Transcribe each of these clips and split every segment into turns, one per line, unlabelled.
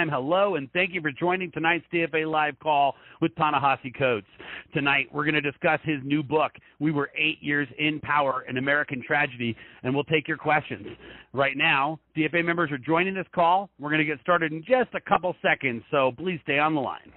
Hello, and thank you for joining tonight's DFA live call with Ta-Nehisi Coates. Tonight, we're going to discuss his new book, We Were 8 Years in Power, An American Tragedy, and we'll take your questions. Right now, DFA members are joining this call. We're going to get started in just a couple seconds, so please stay on the line.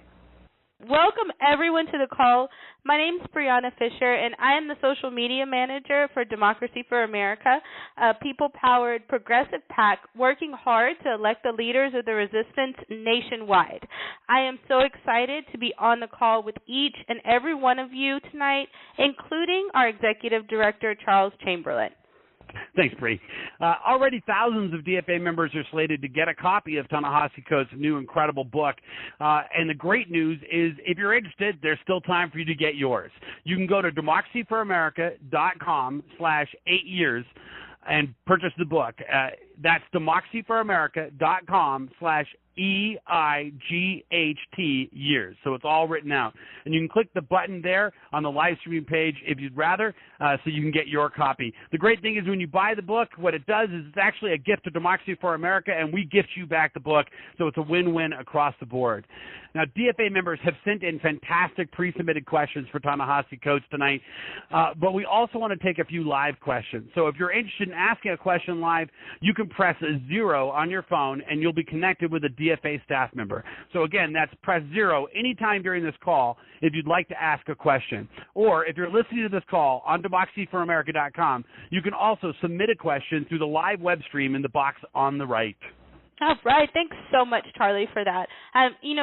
Welcome, everyone, to the call. My name is Brianna Fisher, and I am the social media manager for Democracy for America, a people-powered progressive PAC working hard to elect the leaders of the resistance nationwide. I am so excited to be on the call with each and every one of you tonight, including our executive director, Charles Chamberlain.
Thanks, Bree. Already thousands of DFA members are slated to get a copy of Ta-Nehisi Coates' new incredible book. And the great news is if you're interested, there's still time for you to get yours. You can go to democracyforamerica.com/8years and purchase the book. That's democracyforamerica.com/EIGHT years. So it's all written out. And you can click the button there on the live streaming page if you'd rather, so you can get your copy. The great thing is when you buy the book, what it does is it's actually a gift to Democracy for America, and we gift you back the book, so it's a win-win across the board. Now, DFA members have sent in fantastic pre-submitted questions for Ta-Nehisi Coates tonight, but we also want to take a few live questions. So if you're interested in asking a question live, you can press 0 on your phone, and you'll be connected with a DFA staff member. So again, that's press 0 anytime during this call if you'd like to ask a question. Or if you're listening to this call on democracyforamerica.com, you can also submit a question through the live web stream in the box on the right.
All right. Thanks so much, Charlie, for that.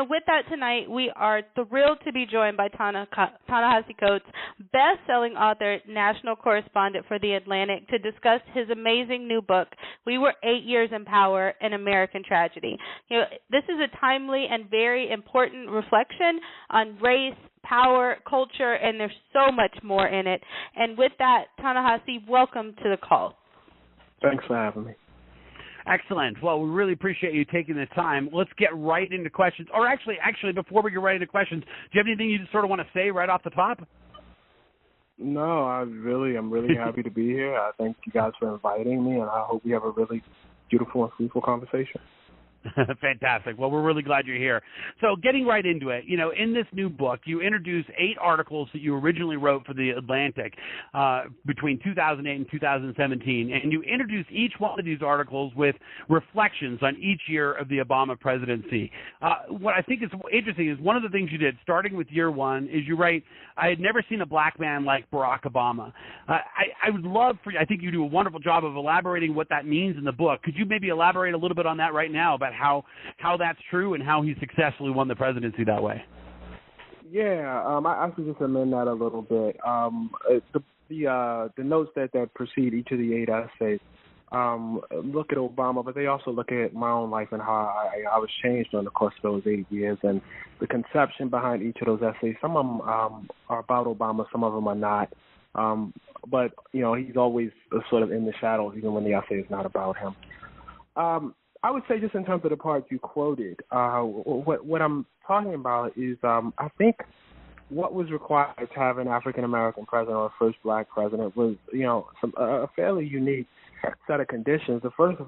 With that tonight, we are thrilled to be joined by Ta-Nehisi Coates, best-selling author, national correspondent for The Atlantic, to discuss his amazing new book, We Were 8 Years in Power, An American Tragedy. This is a timely and very important reflection on race, power, culture, and there's so much more in it. And with that, Ta-Nehisi, welcome to the call.
Thanks for having me.
Excellent. Well, we really appreciate you taking the time. Let's get right into questions. Or actually, before we get right into questions, do you have anything you just sort of want to say right off the top?
No, I'm really happy to be here. I thank you guys for inviting me, and I hope we have a really beautiful and fruitful conversation.
Fantastic. Well, we're really glad you're here. So getting right into it, in this new book, you introduce 8 articles that you originally wrote for The Atlantic between 2008 and 2017, and you introduce each one of these articles with reflections on each year of the Obama presidency. What I think is interesting is one of the things you did, starting with year 1, is you write, I had never seen a black man like Barack Obama. I would love for you, I think you do a wonderful job of elaborating what that means in the book. Could you maybe elaborate a little bit on that right now about how that's true and how he successfully won the presidency that way?
Yeah, I should just amend that a little bit. The notes that precede each of the 8 essays look at Obama, but they also look at my own life and how I was changed during the course of those 8 years, and the conception behind each of those essays. Some of them are about Obama, some of them are not. But he's always sort of in the shadows, even when the essay is not about him. I would say, just in terms of the part you quoted, what I'm talking about is I think what was required to have an African-American president, or a first black president, was a fairly unique set of conditions. The first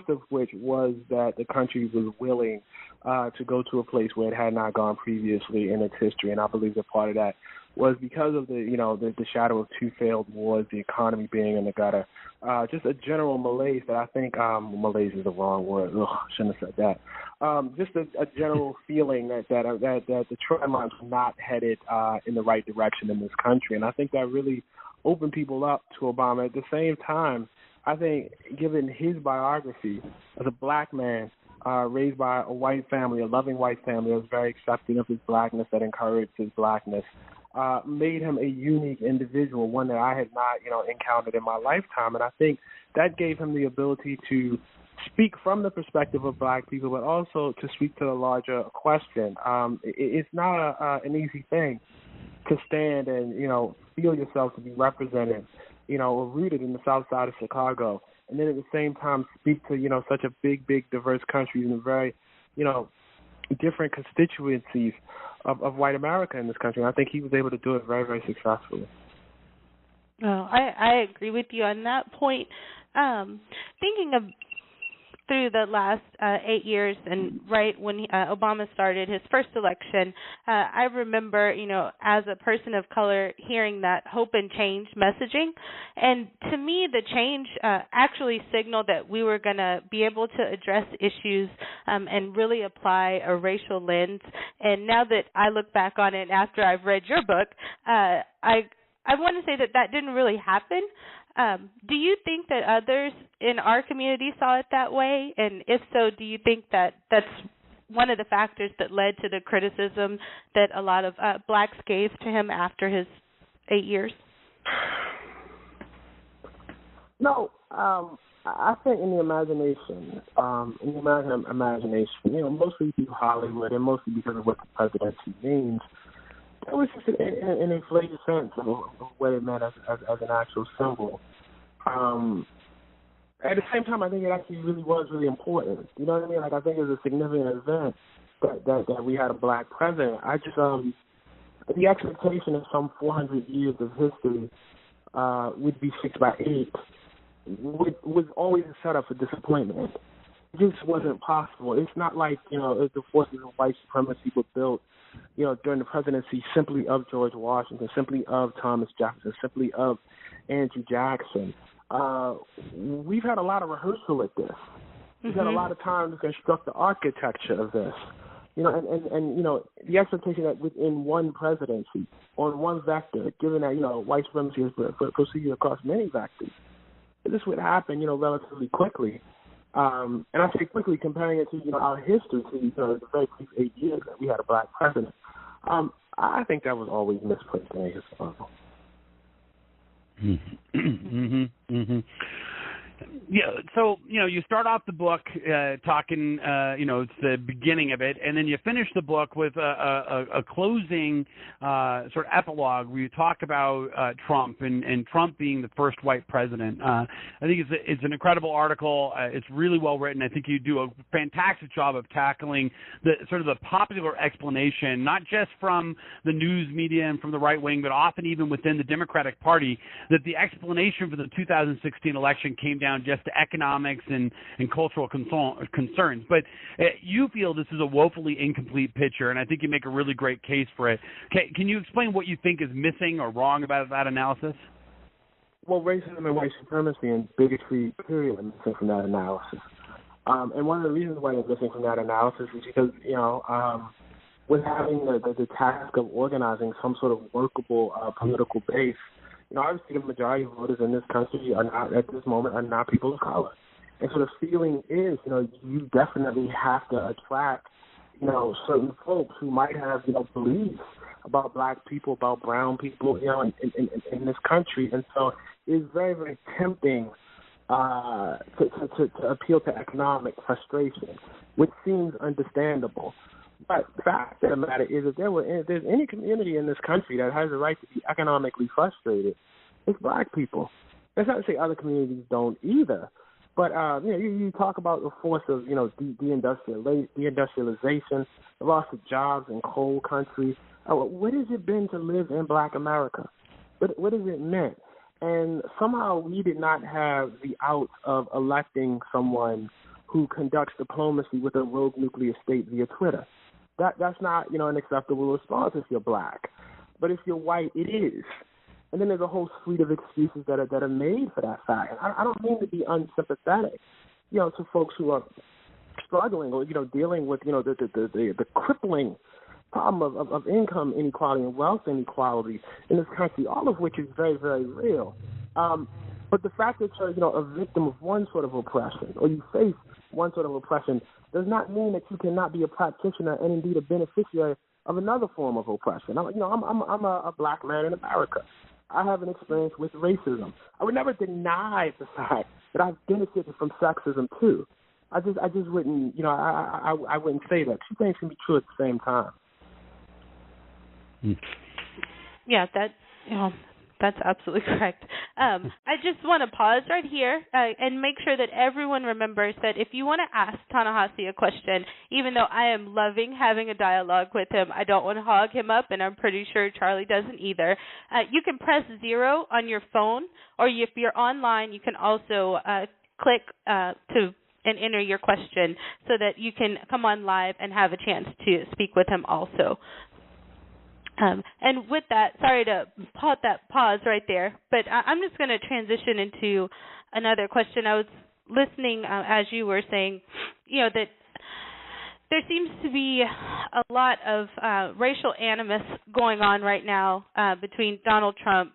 of which was that the country was willing to go to a place where it had not gone previously in its history, and I believe that part of that was because of the shadow of 2 failed wars, the economy being in the gutter, just a general malaise that I think malaise is the wrong word. Ugh, shouldn't have said that. Just a general feeling that the trend lines were not headed in the right direction in this country, and I think that really opened people up to Obama. At the same time, I think, given his biography as a black man, raised by a white family, a loving white family that was very accepting of his blackness, that encouraged his blackness, made him a unique individual, one that I had not, encountered in my lifetime. And I think that gave him the ability to speak from the perspective of black people, but also to speak to the larger question. It's not an easy thing to stand and, feel yourself to be represented, or rooted in the South Side of Chicago, and then at the same time speak to, such a big, diverse country and a very, different constituencies of white America in this country. And I think he was able to do it very, very successfully.
Oh, I agree with you on that point. Thinking through the last 8 years, and right when Obama started his first election, I remember, as a person of color, hearing that hope and change messaging. And to me, the change actually signaled that we were going to be able to address issues and really apply a racial lens. And now that I look back on it after I've read your book, I want to say that didn't really happen. Do you think that others in our community saw it that way? And if so, do you think that that's one of the factors that led to the criticism that a lot of blacks gave to him after his 8 years?
No, I think in the imagination, mostly through Hollywood and mostly because of what the presidency means, it was just an inflated sense of what it meant as an actual symbol. At the same time, I think it actually really was really important. You know what I mean? Like, I think it was a significant event that we had a black president. I just the expectation of some 400 years of history would be 6 by 8 was always a setup for disappointment. It just wasn't possible. It's not like, the forces of white supremacy were built, during the presidency simply of George Washington, simply of Thomas Jefferson, simply of Andrew Jackson. We've had a lot of rehearsal at this. We've had a lot of time to construct the architecture of this. And the expectation that within one presidency, on one vector, given that, white supremacy has proceeded across many vectors, this would happen, relatively quickly. And I say quickly, comparing it to, our history, to the very brief 8 years that we had a black president. I think that was always misplaced in his historical.
Yeah, so, you start off the book talking, it's the beginning of it, and then you finish the book with a closing sort of epilogue where you talk about Trump and Trump being the first white president. I think it's an incredible article. It's really well written. I think you do a fantastic job of tackling the sort of the popular explanation, not just from the news media and from the right wing, but often even within the Democratic Party, that the explanation for the 2016 election came down just to economics and cultural concerns. But you feel this is a woefully incomplete picture, and I think you make a really great case for it. Can you explain what you think is missing or wrong about that analysis?
Well, racism and white supremacy and bigotry, period, are missing from that analysis. And one of the reasons why they're missing from that analysis is because, with having the task of organizing some sort of workable political base, obviously the majority of voters in this country are not, at this moment, are not people of color. And so the feeling is, you definitely have to attract, certain folks who might have, beliefs about black people, about brown people, in this country. And so it's very, very tempting to appeal to economic frustration, which seems understandable. But the fact of the matter is, if there's any community in this country that has the right to be economically frustrated, it's black people. That's not to say other communities don't either. But, you talk about the force of, deindustrialization, the loss of jobs in coal country. What has it been to live in black America? What has it meant? And somehow we did not have the out of electing someone who conducts diplomacy with a rogue nuclear state via Twitter. That's not, an acceptable response if you're black. But if you're white, it is. And then there's a whole suite of excuses that are made for that fact. And I don't mean to be unsympathetic, to folks who are struggling or, dealing with, the crippling problem of income inequality and wealth inequality in this country, all of which is very, very real. But the fact that you're, a victim of one sort of oppression or you face one sort of oppression does not mean that you cannot be a practitioner and indeed a beneficiary of another form of oppression. I'm a black man in America. I have an experience with racism. I would never deny the fact that I've benefited from sexism too. I just wouldn't, I wouldn't say that. Two things can be true at the same time.
Yeah, that's absolutely correct. I just want to pause right here and make sure that everyone remembers that if you want to ask Ta-Nehisi a question, even though I am loving having a dialogue with him, I don't want to hog him up, and I'm pretty sure Charlie doesn't either. You can press 0 on your phone, or if you're online, you can also click to and enter your question so that you can come on live and have a chance to speak with him also. And with that, sorry to pause right there, but I'm just going to transition into another question. I was listening as you were saying, that there seems to be a lot of racial animus going on right now between Donald Trump,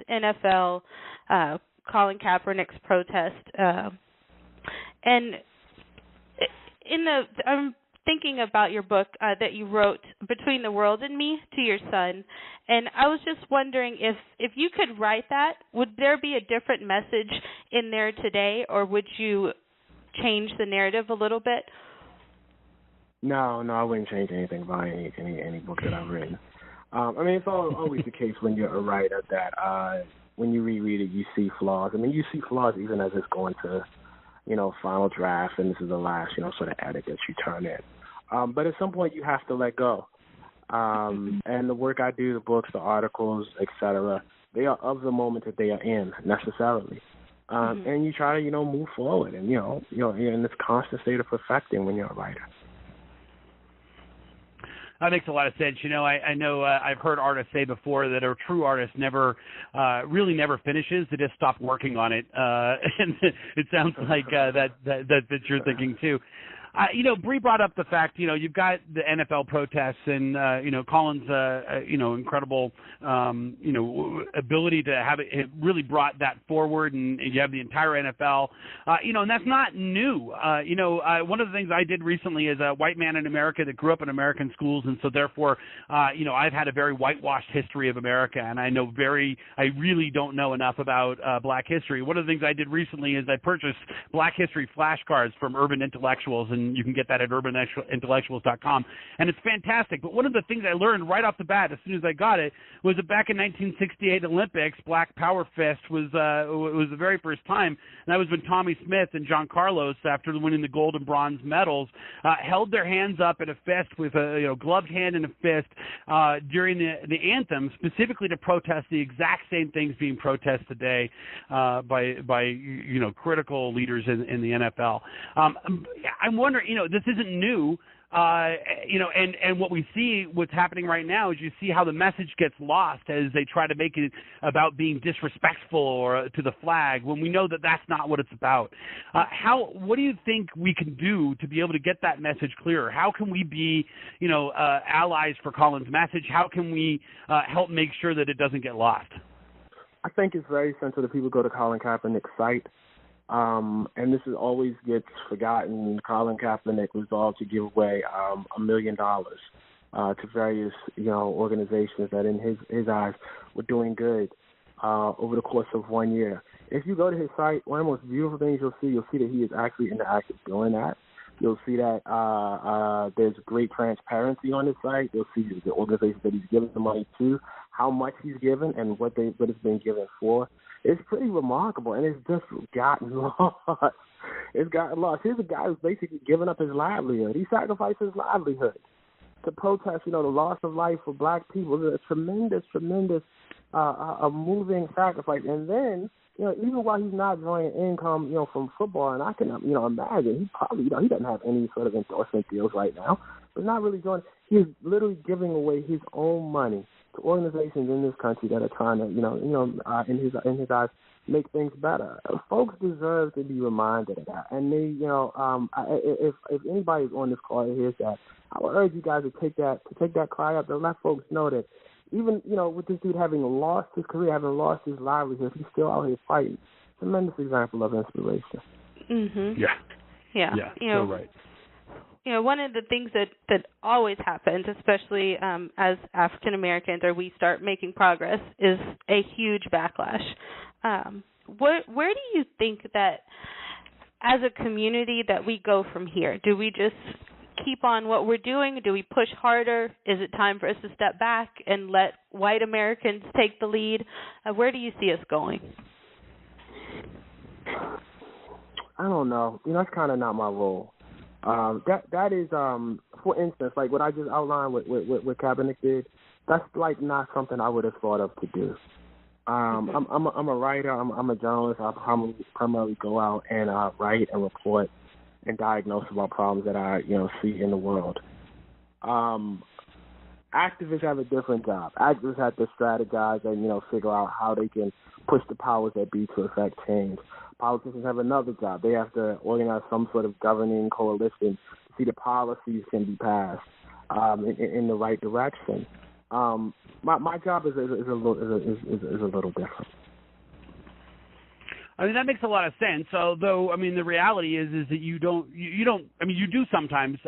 NFL, Colin Kaepernick's protest, and I'm thinking about your book that you wrote, Between the World and Me, to your son, and I was just wondering if you could write that, would there be a different message in there today, or would you change the narrative a little bit?
No, I wouldn't change anything about any book that I've written. It's always the case when you're a writer that when you reread it, you see flaws. You see flaws even as it's going to, final draft, and this is the last, sort of edit that you turn in. But at some point, you have to let go. And the work I do, the books, the articles, etc., they are of the moment that they are in necessarily. And you try to, move forward, and you're in this constant state of perfecting when you're a writer.
That makes a lot of sense. I know I've heard artists say before that a true artist never finishes. They just stop working on it. And it sounds like that you're thinking too. Bree brought up the fact, you've got the NFL protests and, Colin's, incredible, ability to have it really brought that forward, and you have the entire NFL, and that's not new. One of the things I did recently as a white man in America that grew up in American schools, and so therefore, I've had a very whitewashed history of America, and I really don't know enough about black history. One of the things I did recently is I purchased Black History flashcards from Urban Intellectuals, and you can get that at urbanintellectuals.com, and it's fantastic. But one of the things I learned right off the bat as soon as I got it was that back in 1968 Olympics, Black Power Fist was the very first time, and that was when Tommy Smith and John Carlos, after winning the gold and bronze medals, held their hands up in a fist with a gloved hand and a fist during the anthem, specifically to protest the exact same things being protested today by critical leaders in the NFL. I'm wondering, this isn't new, and what we see, what's happening right now is you see how the message gets lost as they try to make it about being disrespectful or to the flag when we know that that's not what it's about. What do you think we can do to be able to get that message clearer? How can we be, allies for Colin's message? How can we help make sure that it doesn't get lost?
I think it's very essential that people go to Colin Kaepernick's site. And this always gets forgotten. Colin Kaepernick resolved to give away $1 million to various organizations that in his eyes were doing good over the course of 1 year. If you go to his site, one of the most beautiful things you'll see that he is actually in the act of doing that. You'll see that there's great transparency on his site. You'll see the organizations that he's given the money to, how much he's given, and what it's been given for. It's pretty remarkable, and it's just gotten lost. It's gotten lost. Here's a guy who's basically given up his livelihood. He sacrificed his livelihood to protest, the loss of life for black people. It's a tremendous, a moving sacrifice. And then, even while he's not drawing income, from football, and I can, imagine he probably, he doesn't have any sort of endorsement deals right now, but not really drawing. He's literally giving away his own money to organizations in this country that are trying to, in his eyes, make things better. Folks deserve to be reminded of that. And they, if anybody is on this call that hears that, I would urge you guys to take that cry up and let folks know that even, with this dude having lost his career, having lost his livelihood, he's still out here fighting. Tremendous example of inspiration.
Mm-hmm.
Yeah. So right.
One of the things that always happens, especially as African Americans, or we start making progress, is a huge backlash. Where do you think that, as a community, that we go from here? Do we just keep on what we're doing? Do we push harder? Is it time for us to step back and let white Americans take the lead? Where do you see us going?
I don't know. That's kind of not my role. That is, for instance, like what I just outlined with what Kaepernick did. That's like not something I would have thought of to do. I'm a writer. I'm a journalist. I primarily go out and write and report and diagnose about problems that I, see in the world. Activists have a different job. Activists have to strategize and, figure out how they can push the powers that be to affect change. Politicians have another job. They have to organize some sort of governing coalition to see the policies can be passed in the right direction. My job is a little different.
I mean, that makes a lot of sense. Although, I mean, the reality is that you don't. I mean, you do sometimes,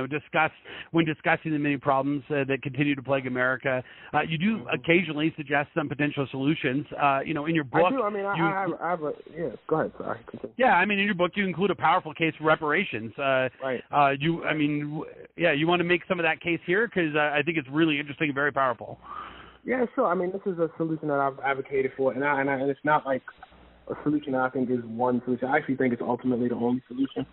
discuss when discussing the many problems that continue to plague America. You do occasionally suggest some potential solutions. In your book.
I do. I mean, I have a. Yeah. Go ahead. Sorry. Continue.
Yeah. I mean, in your book, you include a powerful case for reparations.
Right.
You want to make some of that case here because I think it's really interesting and very powerful.
Yeah. Sure. I mean, this is a solution that I've advocated for, and it's not like a solution that I think is one solution. I actually think it's ultimately the only solution.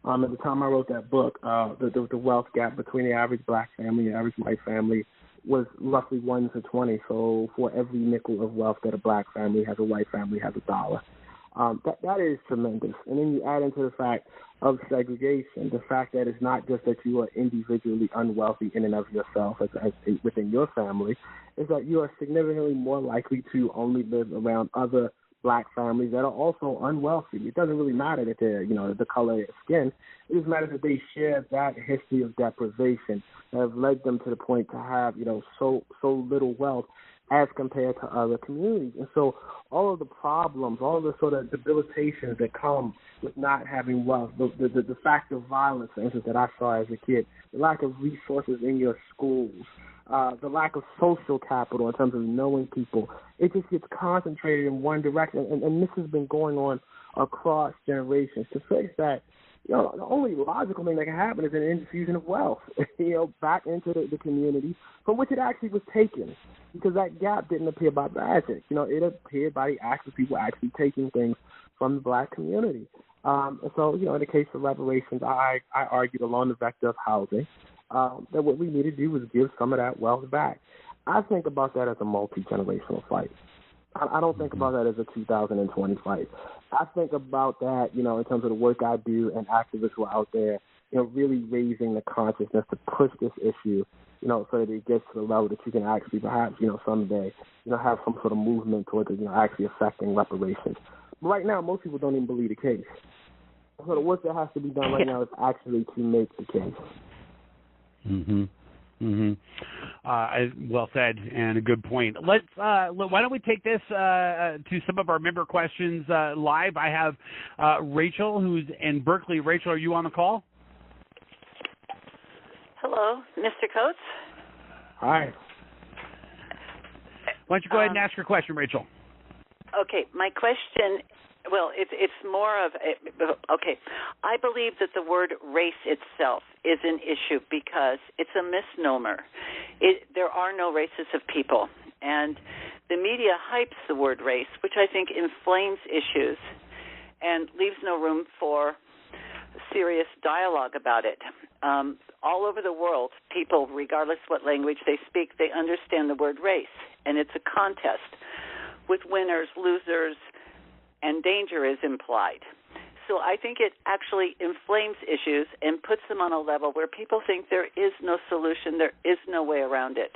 At the time I wrote that book, the wealth gap between the average black family and the average white family was roughly 1 to 20. So for every nickel of wealth that a black family has, a white family has $1. That is tremendous. And then you add into the fact of segregation, the fact that it's not just that you are individually unwealthy in and of yourself as within your family, is that you are significantly more likely to only live around other black families that are also unwealthy. It doesn't really matter that they're, the color of their skin. It just matters that they share that history of deprivation that have led them to the point to have, so little wealth as compared to other communities. And so all of the problems, all of the sort of debilitations that come with not having wealth, the fact of violence, for instance, that I saw as a kid, the lack of resources in your schools, the lack of social capital in terms of knowing people, it just gets concentrated in one direction. And this has been going on across generations. To fix that, the only logical thing that can happen is an infusion of wealth, back into the community from which it actually was taken, because that gap didn't appear by magic. It appeared by the acts of people actually taking things from the black community. And so, in the case of reparations, I argued along the vector of housing that what we need to do was give some of that wealth back. I think about that as a multi-generational fight. I don't think about that as a 2020 fight. I think about that, in terms of the work I do and activists who are out there, really raising the consciousness to push this issue, so that it gets to the level that you can actually perhaps, someday, have some sort of movement towards, actually affecting reparations. But right now, most people don't even believe the case. So the work that has to be done right now is actually to make the case.
Well said, and a good point. Let's. Why don't we take this to some of our member questions live? I have Rachel, who's in Berkeley. Rachel, are you on the call?
Hello, Mr. Coates.
Hi.
Why don't you go ahead and ask your question, Rachel?
Okay, my question. Well, it's more of okay. I believe that the word race itself is an issue because it's a misnomer. There are no races of people, and the media hypes the word race, which I think inflames issues and leaves no room for serious dialogue about it. All over the world, people, regardless what language they speak, they understand the word race, and it's a contest with winners, losers, and danger is implied. So I think it actually inflames issues and puts them on a level where people think there is no solution, there is no way around it,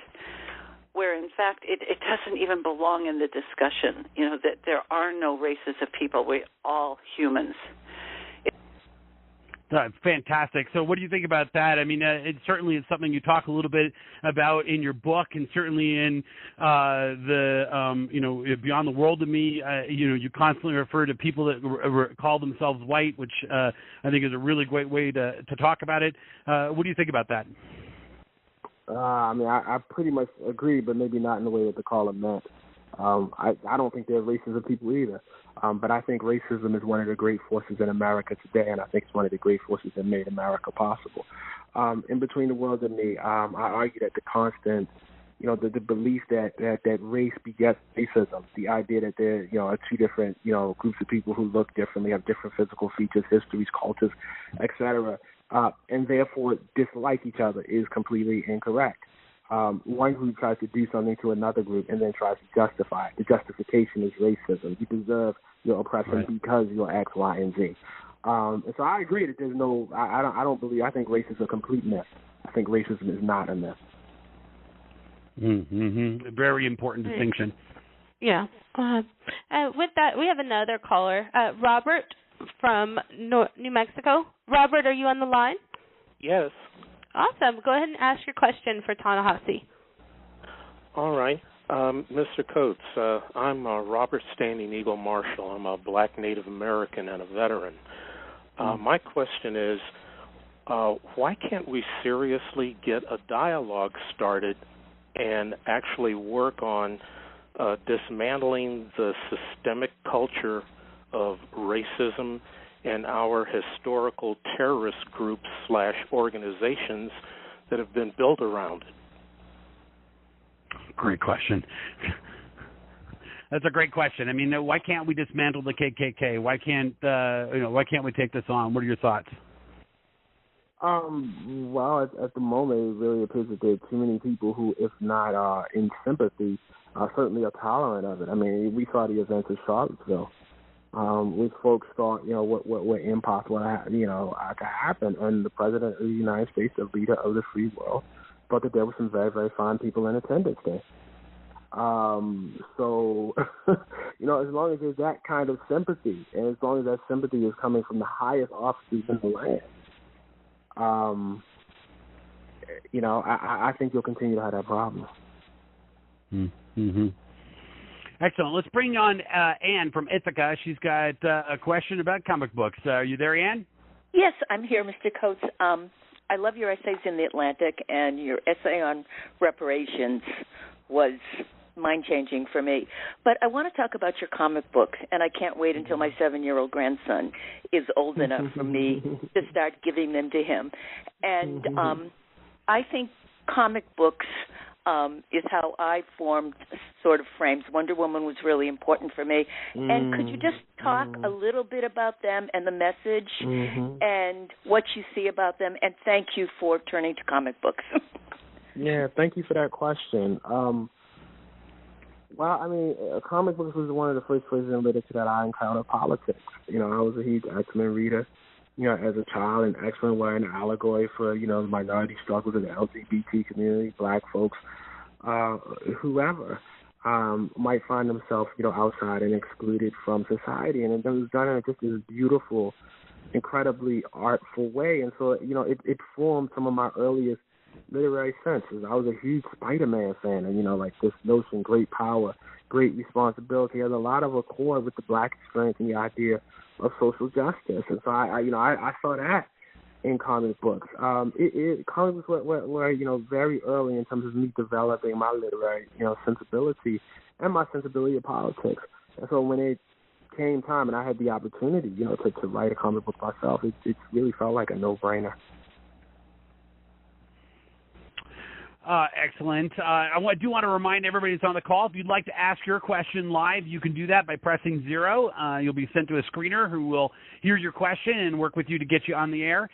where in fact it doesn't even belong in the discussion, that there are no races of people. We're all humans.
Fantastic. So what do you think about that? I mean, it certainly is something you talk a little bit about in your book, and certainly in Beyond the World to Me, you constantly refer to people that call themselves white, which I think is a really great way to talk about it. What do you think about that?
I pretty much agree, but maybe not in the way that the caller meant. I don't think there are races of people either. But I think racism is one of the great forces in America today, and I think it's one of the great forces that made America possible. In Between the World and Me, I argue that the constant, the belief that race begets racism, the idea that there are two different, groups of people who look differently, have different physical features, histories, cultures, etc., and therefore dislike each other is completely incorrect. One group tries to do something to another group and then tries to justify it. The justification is racism. You deserve your oppression because you're X, Y, and Z. And so I agree that there's no. I don't believe. I think race is a complete myth. I think racism is not a myth.
Mm-hmm. Very important distinction.
Yeah. With that, we have another caller, Robert from New Mexico. Robert, are you on the line?
Yes.
Awesome. Go ahead and ask your question for Ta-Nehisi.
All right. Mr. Coates, I'm Robert Standing Eagle Marshall. I'm a black Native American and a veteran. My question is, why can't we seriously get a dialogue started and actually work on dismantling the systemic culture of racism and our historical terrorist groups / organizations that have been built around it?
Great question. That's a great question. I mean, why can't we dismantle the KKK? Why can't we take this on? What are your thoughts?
Well, at the moment, it really appears that there are too many people who, if not in sympathy, certainly are tolerant of it. I mean, we saw the events of Charlottesville, which folks thought, what impossible, to happen, and the President of the United States, the leader of the free world, thought that there were some very, very fine people in attendance there. So, as long as there's that kind of sympathy, and as long as that sympathy is coming from the highest officers in the land, I think you'll continue to have that problem.
Mm-hmm. Excellent. Let's bring on Ann from Ithaca. She's got a question about comic books. Are you there, Ann?
Yes, I'm here, Mr. Coates. I love your essays in The Atlantic, and your essay on reparations was mind-changing for me. But I want to talk about your comic books, and I can't wait until my 7-year-old grandson is old enough for me to start giving them to him. And I think comic books is how I formed sort of frames. Wonder Woman was really important for me. And could you just talk a little bit about them and the message and what you see about them? And thank you for turning to comic books.
Yeah, thank you for that question. Well, I mean, comic books was one of the first places in literature that I encountered politics. I was a huge X-Men reader, as a child, and X-Men were an allegory for, minority struggles in the LGBT community, black folks, whoever might find themselves, outside and excluded from society. And it was done in just this beautiful, incredibly artful way. And so, it formed some of my earliest literary senses. I was a huge Spider-Man fan, and this notion, great power, great responsibility, has a lot of accord with the black experience and the idea of social justice. And so I saw that in comic books. Comic books were very early in terms of me developing my literary sensibility and my sensibility of politics. And so when it came time and I had the opportunity to write a comic book myself, it really felt like a no-brainer.
Excellent. I do want to remind everybody that's on the call, if you'd like to ask your question live, you can do that by pressing 0. You'll be sent to a screener who will hear your question and work with you to get you on the air.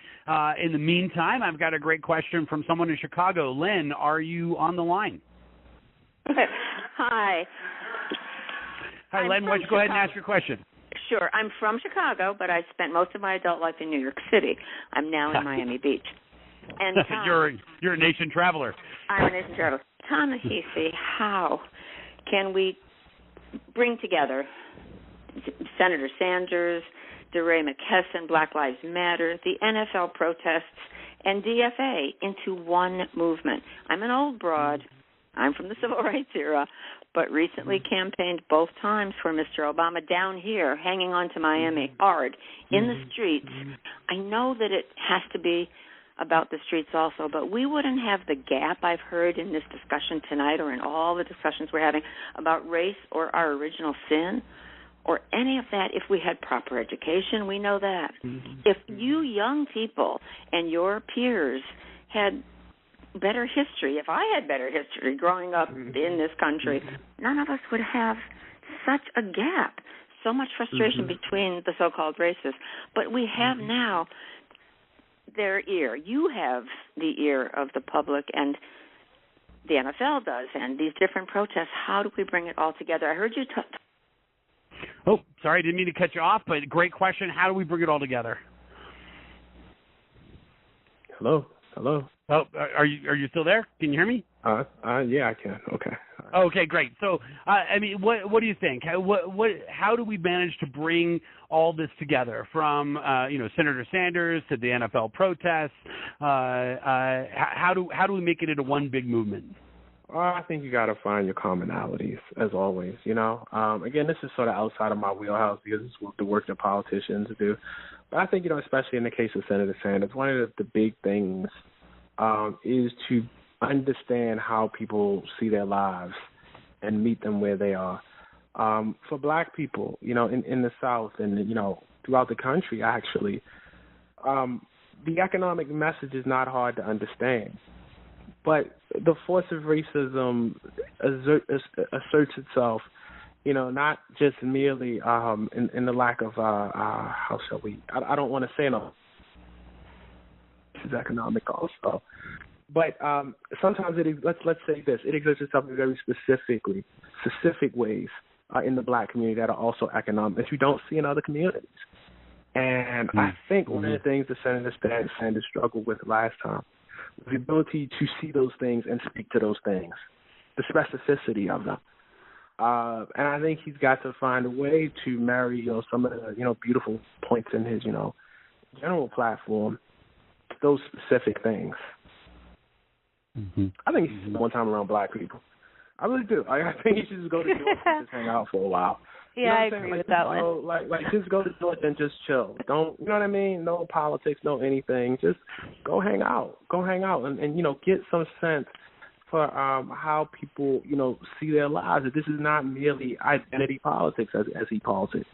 In the meantime, I've got a great question from someone in Chicago. Lynn, are you on the line?
Hi.
Hi, Lynn. Why don't you go ahead and ask your question?
Sure. I'm from Chicago, but I spent most of my adult life in New York City. I'm now in Miami Beach. And
you're a nation traveler.
I'm a nation traveler. Ta-Nehisi, how can we bring together Senator Sanders, DeRay McKesson, Black Lives Matter, the NFL protests, and DFA into one movement? I'm an old broad. I'm from the Civil Rights era, but recently campaigned both times for Mr. Obama down here, hanging on to Miami hard in the streets. I know that it has to be about the streets also, but we wouldn't have the gap I've heard in this discussion tonight or in all the discussions we're having about race or our original sin or any of that if we had proper education. We know that. If you young people and your peers had better history, if I had better history growing up in this country, none of us would have such a gap, so much frustration between the so-called racists. But we have now their ear. You have the ear of the public, and the NFL does, and these different protests. How do we bring it all together? I heard you
Oh, sorry, I didn't mean to cut you off, but great question. How do we bring it all together?
Hello.
Oh, are you still there? Can you hear me?
Yeah, I can. Okay.
Okay, great. So, what do you think? How do we manage to bring all this together, from Senator Sanders to the NFL protests? How do we make it into one big movement?
I think you got to find your commonalities, as always. Again, this is sort of outside of my wheelhouse because this is the work that politicians do. But I think, especially in the case of Senator Sanders, one of the big things is to understand how people see their lives and meet them where they are. For Black people, in the South and, throughout the country, actually, the economic message is not hard to understand. But the force of racism asserts itself, not just merely in the lack of, how shall we, I don't want to say no, this is economic also. But sometimes let's say this, it exerts itself in very specific ways in the Black community that are also economic that you don't see in other communities. And I think one of the things that Senator Sanders struggled with last time was the ability to see those things and speak to those things, the specificity of them. And I think he's got to find a way to marry, some of the, beautiful points in his, general platform to those specific things. Mm-hmm. I think he should spend more time around Black people. I really do. I think he should just go to Georgia and just hang out for a while.
Yeah, I agree with that one.
Like just go to Georgia and just chill. Don't, you know what I mean? No politics, no anything. Just go hang out. And get some sense for how people, see their lives. That this is not merely identity politics, as he calls it,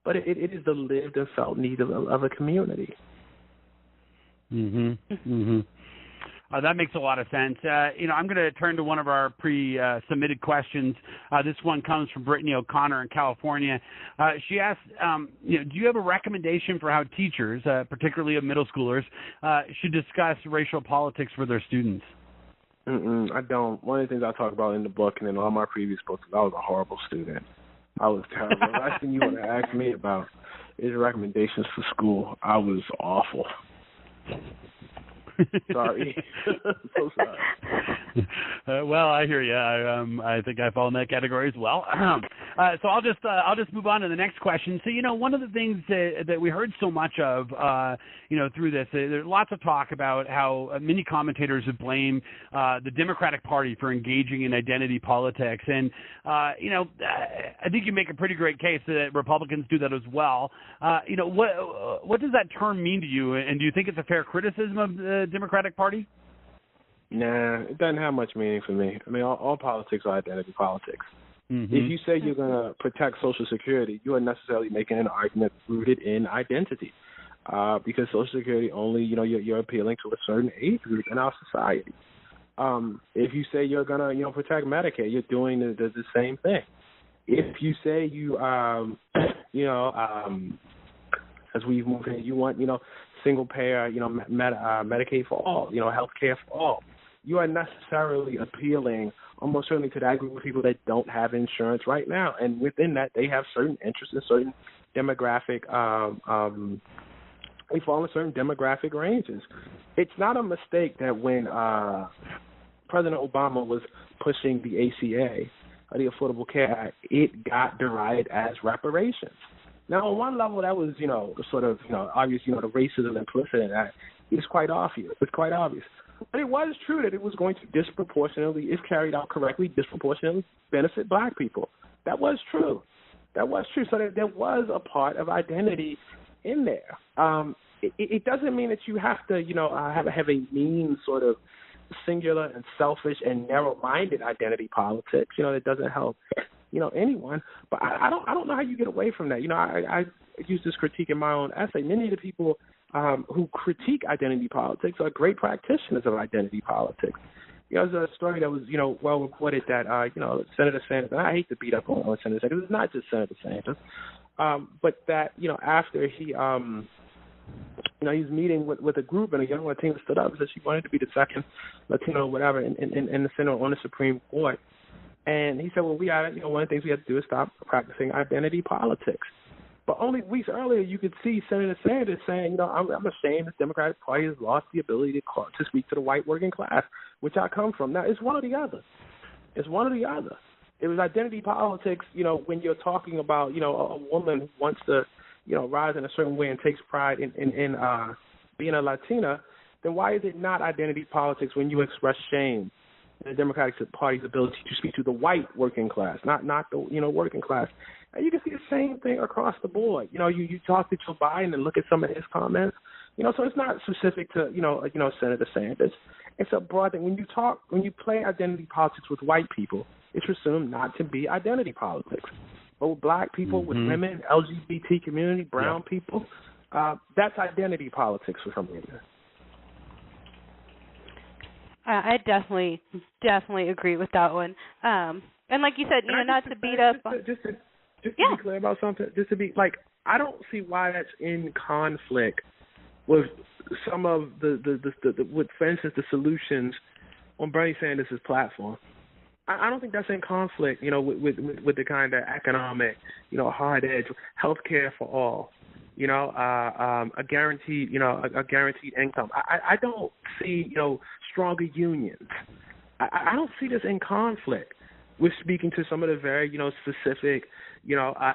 but it is the lived and felt need of a community.
That makes a lot of sense. I'm going to turn to one of our pre-submitted questions. This one comes from Brittany O'Connor in California. She asks, do you have a recommendation for how teachers, particularly of middle schoolers, should discuss racial politics with their students?
I don't. One of the things I talk about in the book and in all my previous books is I was a horrible student. I was terrible. The last thing you want to ask me about is recommendations for school. I was awful. Sorry. So sorry.
Well, I hear you. I think I fall in that category as well. So I'll just move on to the next question. So one of the things that we heard so much of through this, there's lots of talk about how many commentators would blame the Democratic Party for engaging in identity politics, and I think you make a pretty great case that Republicans do that as well. What does that term mean to you, and do you think it's a fair criticism of the Democratic Party?
Nah, it doesn't have much meaning for me. I mean, all politics are identity politics. Mm-hmm. If you say you're going to protect Social Security, you are necessarily making an argument rooted in identity, because Social Security only, you're appealing to a certain age group in our society. If you say you're going to, protect Medicare, you're doing the same thing. If you say as we move in, you want, single payer, Medicaid for all, health care for all. You are necessarily appealing almost certainly to that group of people that don't have insurance right now. And within that, they have certain interests in certain demographic, they fall in certain demographic ranges. It's not a mistake that when President Obama was pushing the ACA, the Affordable Care Act, it got derided as reparations. Now, on one level, that was, obvious, the racism implicit in that is quite obvious. It's quite obvious. But it was true that it was going to disproportionately, if carried out correctly, disproportionately benefit Black people. That was true. So there was a part of identity in there. It doesn't mean that you have to, have a mean sort of singular and selfish and narrow-minded identity politics. That doesn't help anyone. But I don't know how you get away from that. I use this critique in my own essay. Many of the people who critique identity politics are great practitioners of identity politics. There's a story that was, well reported that, Senator Sanders, and I hate to beat up on Senator Sanders, it's not just Senator Sanders, but that, after he, he's meeting with a group and a young Latina stood up and said she wanted to be the second Latino or whatever in the Senate on the Supreme Court. And he said, well, one of the things we have to do is stop practicing identity politics. But only weeks earlier, you could see Senator Sanders saying, I'm ashamed the Democratic Party has lost the ability to speak to the white working class, which I come from. Now, it's one or the other. It's one or the other. It was identity politics, when you're talking about, a woman who wants to, rise in a certain way and takes pride in being a Latina, then why is it not identity politics when you express shame in the Democratic Party's ability to speak to the white working class, not the, working class? And you can see the same thing across the board. You talk to Joe Biden and look at some of his comments. So it's not specific to, Senator Sanders. It's a broad thing. When you play identity politics with white people, it's presumed not to be identity politics. But with black people, with women, LGBT community, brown people, that's identity politics for some reason.
I definitely agree with that one. And like you said, not to beat up.
Just to be clear about something, I don't see why that's in conflict with some of the with, for instance, the solutions on Bernie Sanders' platform. I don't think that's in conflict, with the kind of economic, hard edge, health care for all, a guaranteed income. I don't see, stronger unions. I don't see this in conflict with speaking to some of the very, specific,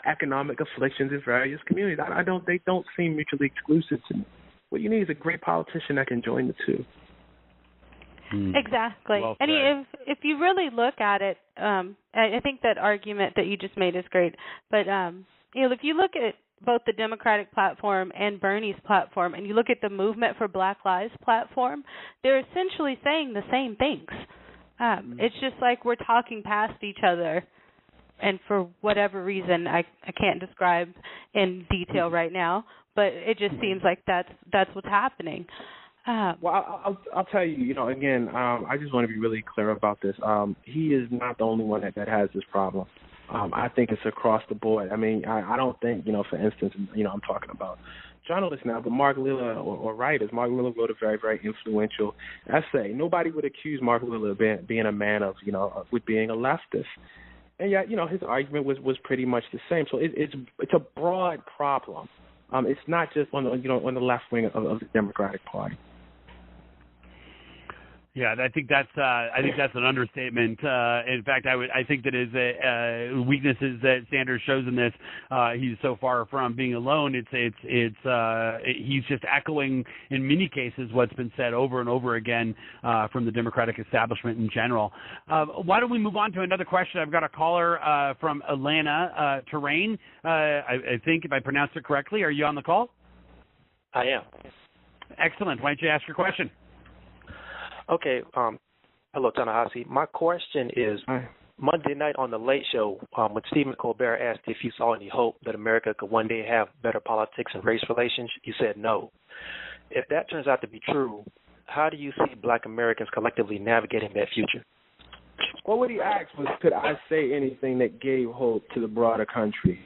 economic afflictions in various communities. They don't seem mutually exclusive to me. What you need is a great politician that can join the two.
Exactly.
Well
said. And if you really look at it, I think that argument that you just made is great. But if you look at both the Democratic platform and Bernie's platform, and you look at the Movement for Black Lives platform, they're essentially saying the same things. It's just like we're talking past each other, and for whatever reason, I can't describe in detail right now, but it just seems like that's what's happening.
Well, I'll tell you, again, I just want to be really clear about this. He is not the only one that has this problem. I think it's across the board. I mean, I don't think, for instance, I'm talking about journalists now, but Mark Lilla or writers. Mark Lilla wrote a very, very influential essay. Nobody would accuse Mark Lilla of being a man of, with being a leftist. And yet, his argument was pretty much the same. So it's a broad problem. It's not just on the left wing of the Democratic Party.
Yeah, I think that's an understatement. In fact, I think that his weaknesses that Sanders shows in this, he's so far from being alone. He's just echoing in many cases what's been said over and over again from the Democratic establishment in general. Why don't we move on to another question? I've got a caller from Atlanta, Terrain. I think if I pronounced it correctly. Are you on the call?
I am.
Excellent. Why don't you ask your question?
Okay. Hello, Ta-Nehisi. My question is, Monday night on The Late Show, when Stephen Colbert asked if you saw any hope that America could one day have better politics and race relations, you said no. If that turns out to be true, how do you see black Americans collectively navigating that future?
Well, what he asked was, could I say anything that gave hope to the broader country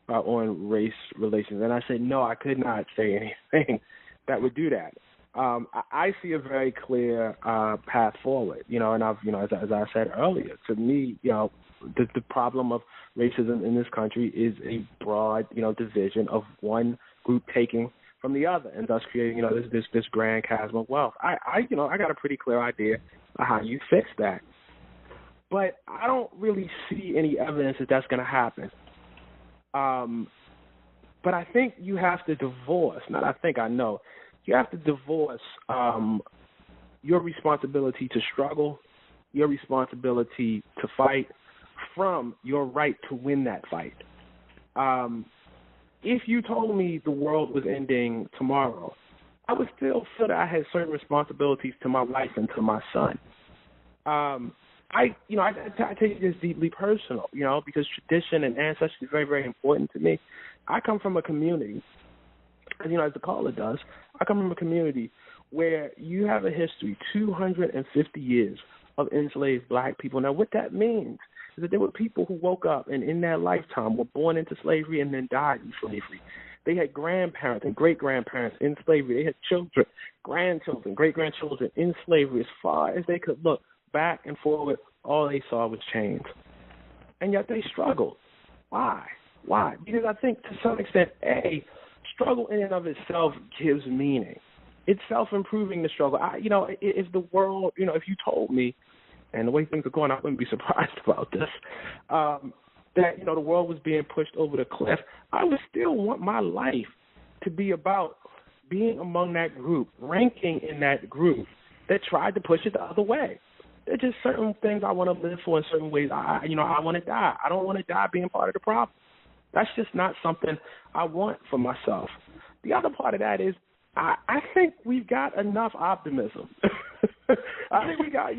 on race relations? And I said, no, I could not say anything that would do that. I see a very clear path forward, and I've, as I said earlier, to me, the problem of racism in this country is a broad, division of one group taking from the other, and thus creating, this grand chasm of wealth. I got a pretty clear idea of how you fix that, but I don't really see any evidence that that's going to happen. But I think you have to divorce. I know. You have to divorce your responsibility to struggle, your responsibility to fight, from your right to win that fight. If you told me the world was ending tomorrow, I would still feel that I had certain responsibilities to my wife and to my son. I take this deeply personal, because tradition and ancestry is very, very important to me. I come from a community, as the caller does, I come from a community where you have a history, 250 years of enslaved black people. Now, what that means is that there were people who woke up and in their lifetime were born into slavery and then died in slavery. They had grandparents and great-grandparents in slavery. They had children, grandchildren, great-grandchildren in slavery. As far as they could look back and forward, all they saw was change. and yet they struggled. Why? Because I think to some extent, struggle in and of itself gives meaning. It's self-improving the struggle. If the world, if you told me, and the way things are going, I wouldn't be surprised about this, that, the world was being pushed over the cliff, I would still want my life to be about being among that group, ranking in that group that tried to push it the other way. There's just certain things I want to live for in certain ways. I want to die. I don't want to die being part of the problem. That's just not something I want for myself. The other part of that is I think we've got enough optimism. I think we got,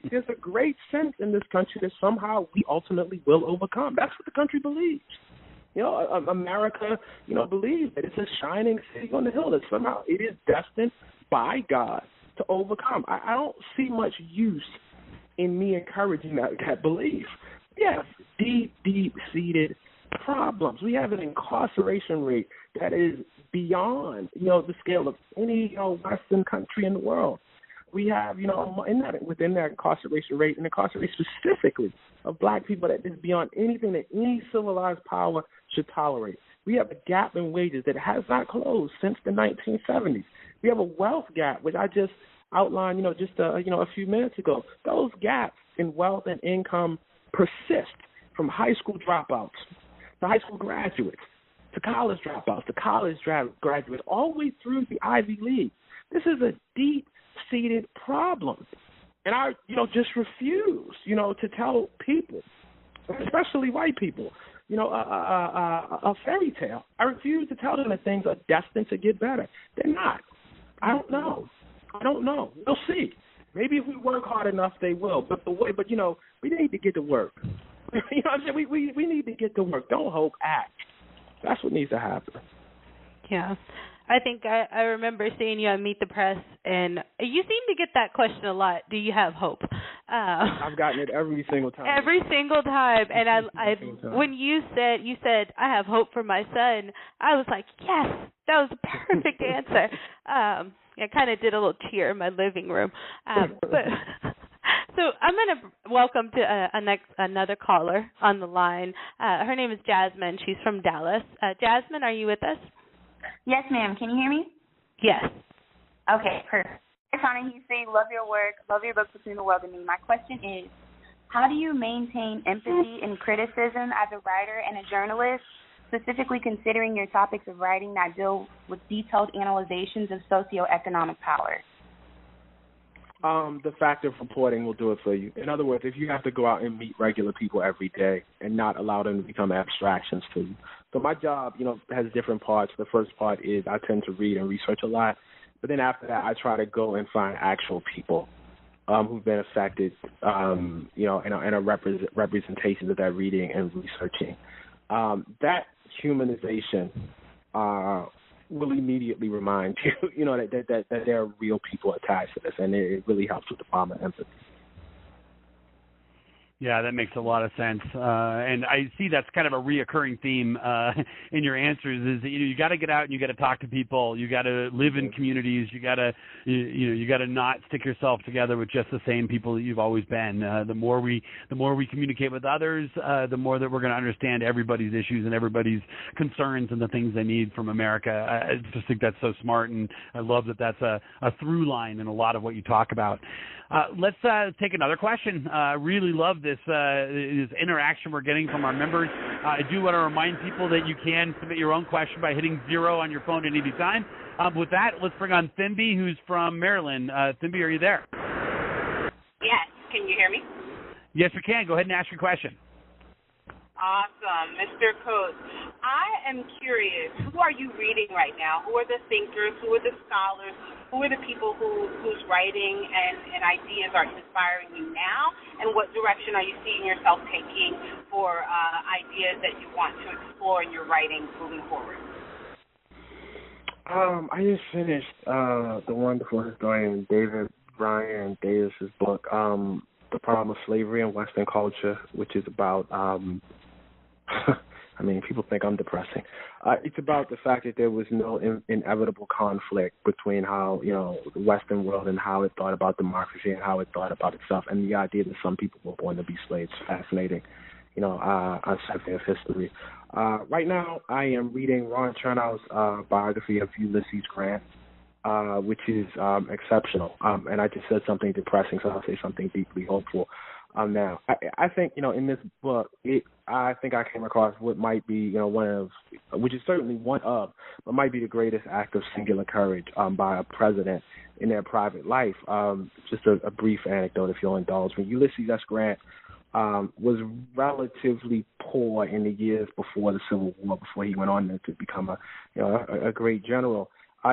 there's a great sense in this country that somehow we ultimately will overcome. That's what the country believes. America, believes that it's a shining city on the hill, that somehow it is destined by God to overcome. I don't see much use in me encouraging that belief. We have deep-seated problems. We have an incarceration rate that is beyond, the scale of any, Western country in the world. We have, within that incarceration rate, and incarceration specifically of black people, that is beyond anything that any civilized power should tolerate. We have a gap in wages that has not closed since the 1970s. We have a wealth gap, which I just outlined, just a few minutes ago. Those gaps in wealth and income persist from high school dropouts to high school graduates to college dropouts to college graduates, all the way through the Ivy League. This is a deep-seated problem. And I, just refuse, to tell people, especially white people, a fairy tale. I refuse to tell them that things are destined to get better. They're not. I don't know. We'll see. Maybe if we work hard enough, they will. But we need to get to work. What I'm saying? We need to get to work. Don't hope, act. That's what needs to happen.
Yeah. I think I remember seeing you on Meet the Press, and you seem to get that question a lot. Do you have hope?
I've gotten it every single time.
Every single time. And when you said, I have hope for my son, I was like, yes, that was a perfect answer. I kind of did a little cheer in my living room. So I'm going to welcome to another caller on the line. Her name is Jasmine. She's from Dallas. Jasmine, are you with us?
Yes, ma'am. Can you hear me?
Yes.
Okay, perfect. Ta-Nehisi, love your work, love your book, Between the World and Me. My question is, how do you maintain empathy and criticism as a writer and a journalist, specifically considering your topics of writing that deal with detailed analyzations of socioeconomic power?
The fact of reporting will do it for you. In other words, if you have to go out and meet regular people every day and not allow them to become abstractions to you. So my job, has different parts. The first part is I tend to read and research a lot. But then after that, I try to go and find actual people who've been affected, and are representations of that reading and researching. That humanization will immediately remind you, that there are real people attached to this, and it really helps with the problem of empathy.
Yeah, that makes a lot of sense, and I see that's kind of a reoccurring theme in your answers. Is that, you got to get out and you got to talk to people. You got to live in communities. You got to not stick yourself together with just the same people that you've always been. The more we communicate with others, the more that we're going to understand everybody's issues and everybody's concerns and the things they need from America. I just think that's so smart, and I love that that's a through line in a lot of what you talk about. Let's take another question. I really love this interaction we're getting from our members. I do want to remind people that you can submit your own question by hitting 0 on your phone at any time. With that, let's bring on Thimby, who's from Maryland. Thimby, are you there?
Yes. Can you hear me?
Yes, we can. Go ahead and ask your question.
Awesome. Mr. Coates, I am curious, who are you reading right now? Who are the thinkers? Who are the scholars? Who are the people whose writing and ideas are inspiring you now? And what direction are you seeing yourself taking for ideas that you want to explore in your writing moving forward?
I just finished the wonderful historian David Bryan Davis's book, The Problem of Slavery in Western Culture, which is about I mean, people think I'm depressing. It's about the fact that there was no inevitable conflict between how, the Western world and how it thought about democracy and how it thought about itself, and the idea that some people were born to be slaves. Fascinating, a survey of history. Right now, I am reading Ron Chernow's biography of Ulysses Grant, which is exceptional. And I just said something depressing, so I'll say something deeply hopeful. Now, I think, in this book, I think I came across what might be, which is certainly one of, but might be the greatest act of singular courage by a president in their private life. Just a brief anecdote, if you'll indulge me. Ulysses S. Grant was relatively poor in the years before the Civil War, before he went on to become a great general.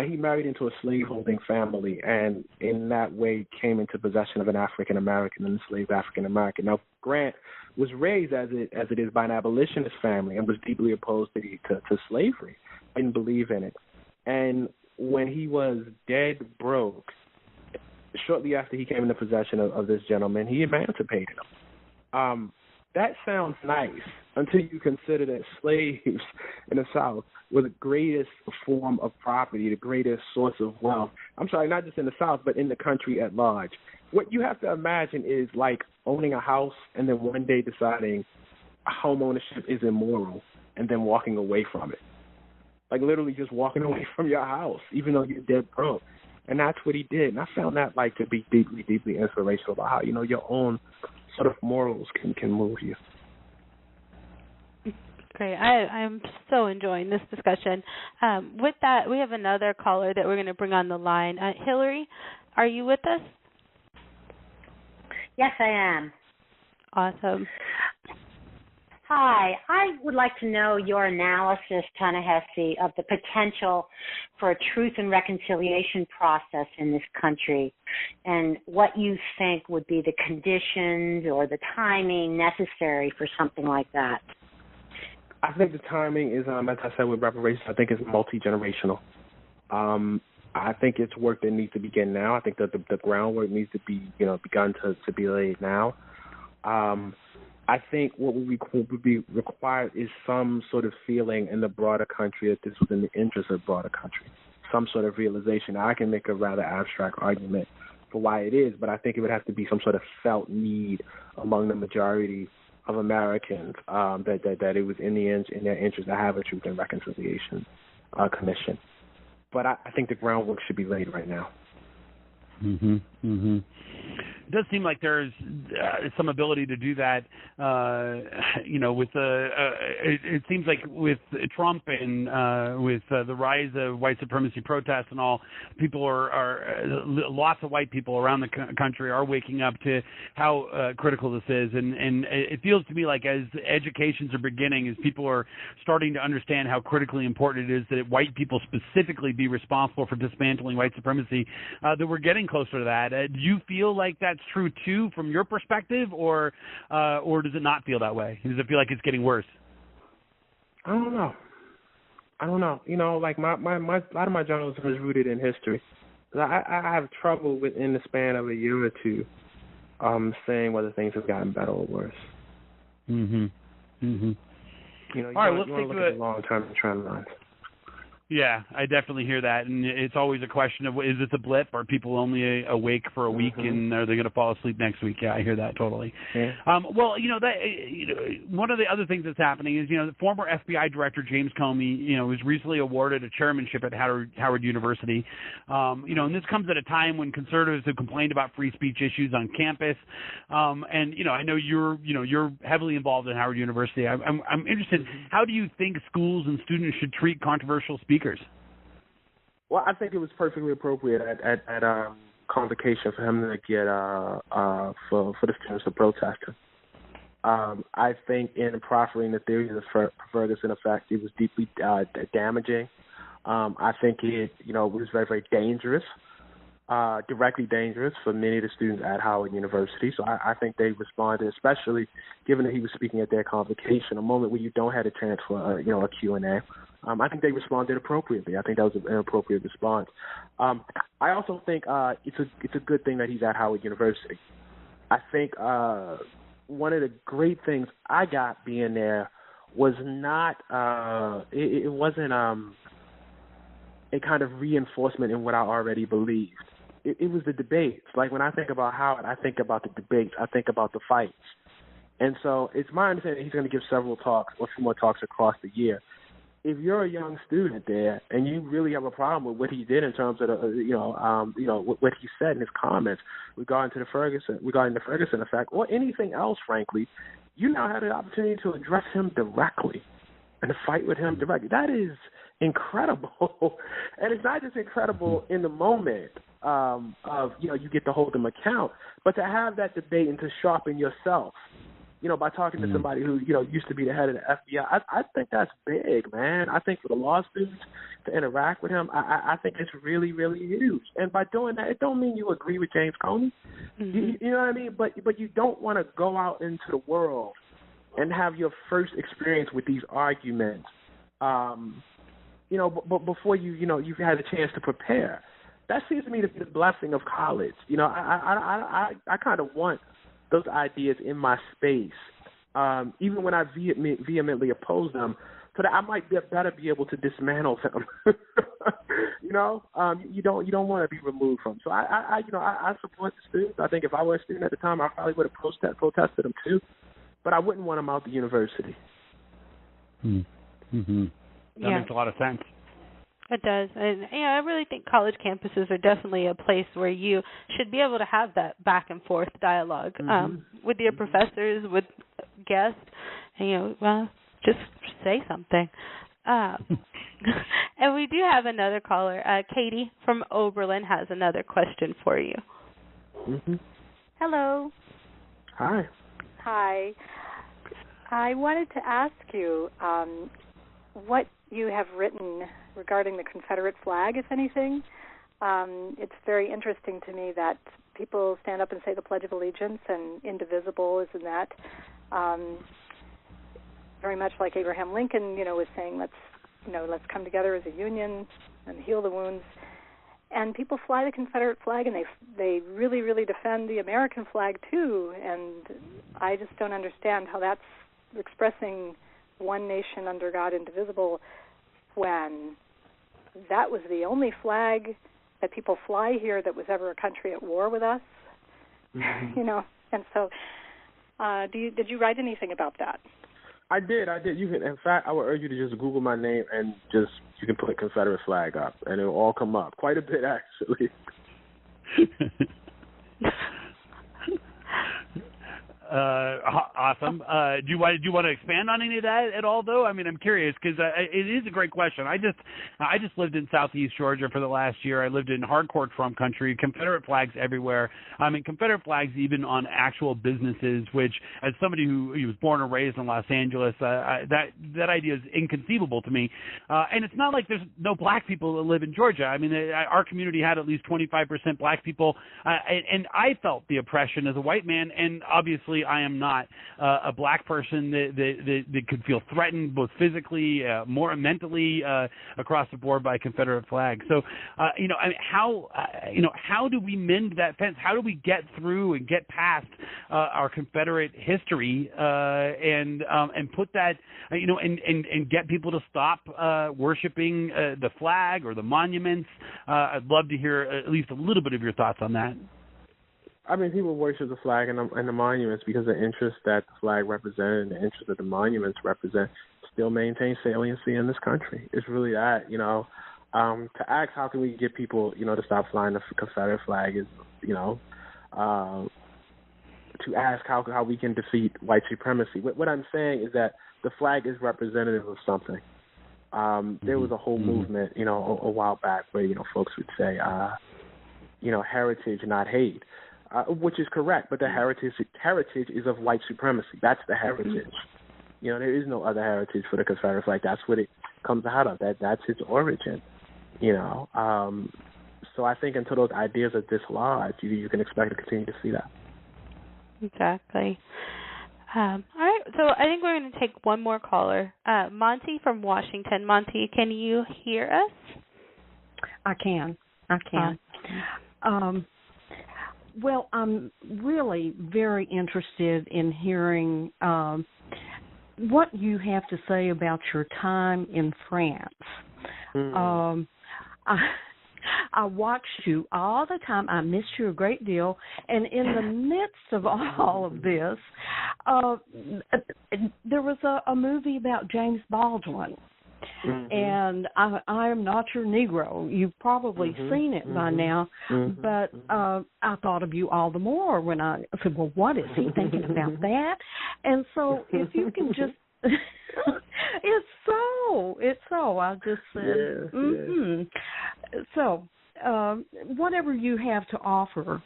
He married into a slaveholding family, and in that way came into possession of an African American, an enslaved African American. Now, Grant was raised as it is by an abolitionist family and was deeply opposed to slavery. Didn't believe in it, and when he was dead broke, shortly after he came into possession of this gentleman, he emancipated him. That sounds nice until you consider that slaves in the South were the greatest form of property, the greatest source of wealth. I'm sorry, not just in the South, but in the country at large. What you have to imagine is like owning a house and then one day deciding home ownership is immoral and then walking away from it. Like literally just walking away from your house, even though you're dead broke. And that's what he did. And I found that to be deeply, deeply inspirational about how, your own sort of morals can move you.
Great. I'm so enjoying this discussion. With that, we have another caller that we're going to bring on the line. Hillary, are you with us?
Yes, I am.
Awesome.
Hi. I would like to know your analysis, Ta-Nehisi, of the potential for a truth and reconciliation process in this country and what you think would be the conditions or the timing necessary for something like that.
I think the timing is, as I said with reparations, I think it's multi-generational. I think it's work that needs to begin now. I think that the groundwork needs to be, begun to be laid now. I think what would be required is some sort of feeling in the broader country that this was in the interest of the broader country, some sort of realization. Now, I can make a rather abstract argument for why it is, but I think it would have to be some sort of felt need among the majority of Americans that it was in their interest to have a Truth and Reconciliation Commission. But I think the groundwork should be laid right now.
Mm-hmm. Mm-hmm. It does seem like there's some ability to do that, with it seems like with Trump and with the rise of white supremacy protests and all, people are lots of white people around the country are waking up to how critical this is, and it feels to me like as educations are beginning, as people are starting to understand how critically important it is that white people specifically be responsible for dismantling white supremacy, that we're getting closer to that. Do you feel like that's true too from your perspective, or does it not feel that way? Does it feel like it's getting worse?
I don't know. Like my a lot of my journalism is rooted in history. I have trouble within the span of a year or two saying whether things have gotten better or worse.
Mm-hmm. Mm-hmm.
You
all right,
want to look at the long-term trend lines.
Yeah, I definitely hear that, and it's always a question of, is this a blip? Are people only awake for a week, and are they going to fall asleep next week? Yeah, I hear that totally.
Yeah.
One of the other things that's happening is, the former FBI Director James Comey, was recently awarded a chairmanship at Howard University. And this comes at a time when conservatives have complained about free speech issues on campus. I know you're heavily involved in Howard University. I'm interested. How do you think schools and students should treat controversial speakers?
Well, I think it was perfectly appropriate at convocation for him to get for the students to protest him. I think in proffering the theory of the Ferguson effect, it was deeply damaging. I think it was very, very dangerous, directly dangerous for many of the students at Howard University. So I think they responded, especially given that he was speaking at their convocation, a moment where you don't have a chance for a Q&A. I think they responded appropriately. I think that was an appropriate response. I also think it's a good thing that he's at Howard University. I think one of the great things I got being there was not it wasn't a kind of reinforcement in what I already believed. It was the debates. Like when I think about Howard, I think about the debates. I think about the fights. And so it's my understanding he's going to give several talks or a few more talks across the year. If you're a young student there and you really have a problem with what he did in terms of what he said in his comments regarding the Ferguson effect or anything else, frankly, you now have the opportunity to address him directly and to fight with him directly. That is incredible, and it's not just incredible in the moment you get to hold them account, but to have that debate and to sharpen yourself. By talking to somebody who, used to be the head of the FBI, I think that's big, man. I think for the law students to interact with him, I think it's really, really huge. And by doing that, it don't mean you agree with James Comey. You know what I mean? But you don't want to go out into the world and have your first experience with these arguments, but before you've had a chance to prepare. That seems to me to be the blessing of college. I kind of want those ideas in my space, even when I vehemently oppose them, so that I might better be able to dismantle them. You don't want to be removed from. So I support the students. I think if I were a student at the time, I probably would have protested them too, but I wouldn't want them out the university.
Mm-hmm. That makes a lot of sense.
It does. And I really think college campuses are definitely a place where you should be able to have that back and forth dialogue with your professors, with guests, and, just say something. And we do have another caller. Katie from Oberlin has another question for you.
Hello.
Hi.
Hi. I wanted to ask you what you have written regarding the Confederate flag, if anything. It's very interesting to me that people stand up and say the Pledge of Allegiance, and indivisible is in that. Very much like Abraham Lincoln, was saying, let's come together as a union and heal the wounds. And people fly the Confederate flag, and they really, really defend the American flag too. And I just don't understand how that's expressing one nation under God, indivisible, when that was the only flag that people fly here that was ever a country at war with us. And so did you write anything about that?
I did. You can, in fact, I would urge you to just Google my name and you can put Confederate flag up, and it'll all come up. Quite a bit, actually.
Awesome. Do you want to expand on any of that at all, though? I mean, I'm curious because it is a great question. I just lived in Southeast Georgia for the last year. I lived in hardcore Trump country. Confederate flags everywhere. I mean, Confederate flags even on actual businesses. Which, as somebody who was born and raised in Los Angeles, that idea is inconceivable to me. And it's not like there's no black people that live in Georgia. I mean, our community had at least 25% black people, and I felt the oppression as a white man, and obviously I am not a black person that could feel threatened both physically, more mentally, across the board by a Confederate flag. So, how do we mend that fence? How do we get through and get past our Confederate history and put that, and get people to stop worshiping the flag or the monuments? I'd love to hear at least a little bit of your thoughts on that.
I mean, people worship the flag and the monuments because the interests that the flag represents and the interests that the monuments represent still maintain saliency in this country. It's really that, to ask how can we get people, to stop flying the Confederate flag is, to ask how we can defeat white supremacy. What I'm saying is that the flag is representative of something. There was a whole movement, a while back where, folks would say, heritage, not hate. Which is correct, but the heritage is of white supremacy. That's the heritage. There is no other heritage for the Confederate flag. That's what it comes out of. That's its origin. So I think until those ideas are dislodged, you can expect to continue to see that.
Exactly. All right, so I think we're going to take one more caller. Monty from Washington. Monty, can you hear us?
I can. Well, I'm really very interested in hearing what you have to say about your time in France. I watched you all the time. I missed you a great deal. And in the midst of all of this, there was a movie about James Baldwin. And I am not your Negro. You've probably seen it by now, but I thought of you all the more when I said, well, what is he thinking about that? And so if you can just, it's so, I just said, So, whatever you have to offer